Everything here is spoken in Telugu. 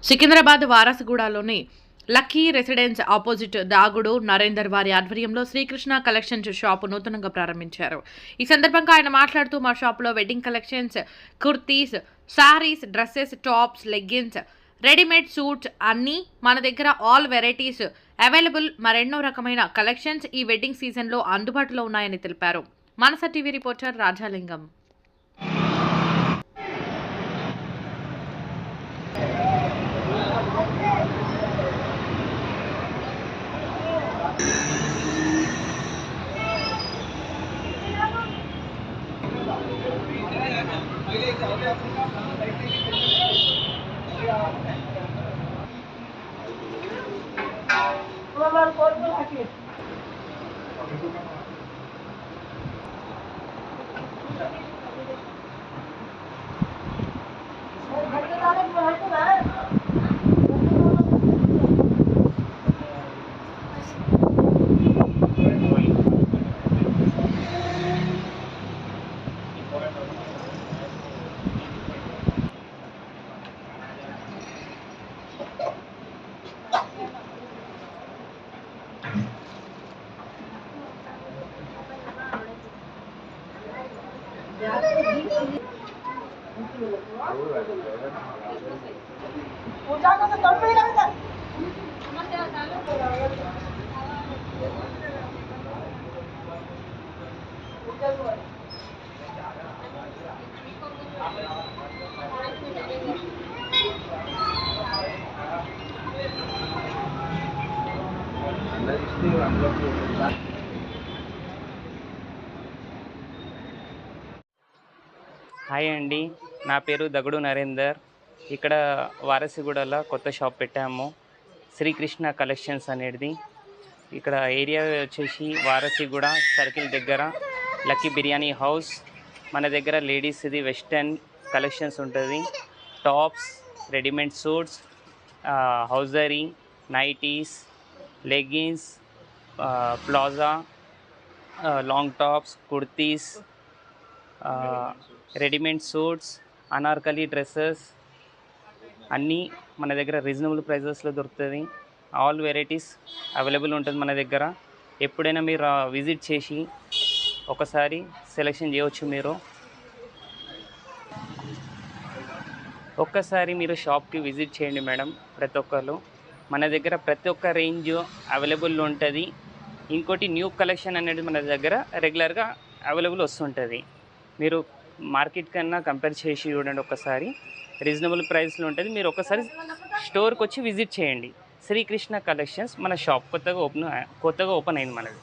సికింద్రాబాద్ వారసగూడలోని లక్కీ రెసిడెన్స్ ఆపోజిట్ దాగుడు నరేందర్ వారి ఆధ్వర్యంలో శ్రీకృష్ణ కలెక్షన్స్ షాపు నూతనంగా ప్రారంభించారు. ఈ సందర్భంగా ఆయన మాట్లాడుతూ మా షాపులో wedding collections, kurtis, saris, dresses, tops, leggings, readymade suits అన్నీ మన దగ్గర ఆల్ వెరైటీస్ అవైలబుల్. మరెన్నో రకమైన కలెక్షన్స్ ఈ వెడ్డింగ్ సీజన్లో అందుబాటులో ఉన్నాయని తెలిపారు. మనస టీవీ రిపోర్టర్ రాజాలింగం. पूजा को तो तोड़ नहीं लगता। హాయ్ అండి, నా పేరు దగుడు నరేందర్. ఇక్కడ వారసిగూడలో కొత్త షాప్ పెట్టాము, శ్రీకృష్ణ కలెక్షన్స్ అనేది. ఇక్కడ ఏరియా వచ్చేసి వారసిగూడ సర్కిల్ దగ్గర లక్కీ బిర్యానీ హౌస్. మన దగ్గర లేడీస్ది వెస్టర్న్ కలెక్షన్స్ ఉంటుంది. Tops, readymade suits, hosiery, nighties, leggings, plaza, long tops, kurtis, readymade suits, Anarkali dresses అన్నీ మన దగ్గర రీజనబుల్ ప్రైజెస్లో దొరుకుతుంది. ఆల్ వెరైటీస్ అవైలబుల్ ఉంటుంది మన దగ్గర. ఎప్పుడైనా మీరు విజిట్ చేసి ఒకసారి సెలెక్షన్ చేయవచ్చు. మీరు ఒక్కసారి మీరు షాప్కి విజిట్ చేయండి మేడం. ప్రతి ఒక్కరు మన దగ్గర ప్రతి ఒక్క రేంజ్ అవైలబుల్ ఉంటుంది. ఇంకోటి న్యూ కలెక్షన్ అనేది మన దగ్గర రెగ్యులర్గా అవైలబుల్ వస్తుంటుంది. మీరు మార్కెట్ కన్నా కంపేర్ చేసి చూడండి ఒకసారి. రీజనబుల్ ప్రైస్లో ఉంటుంది. మీరు ఒకసారి స్టోర్కి వచ్చి విజిట్ చేయండి. శ్రీకృష్ణ కలెక్షన్స్ మన షాప్ కొత్తగా ఓపెన్ అయింది మనది.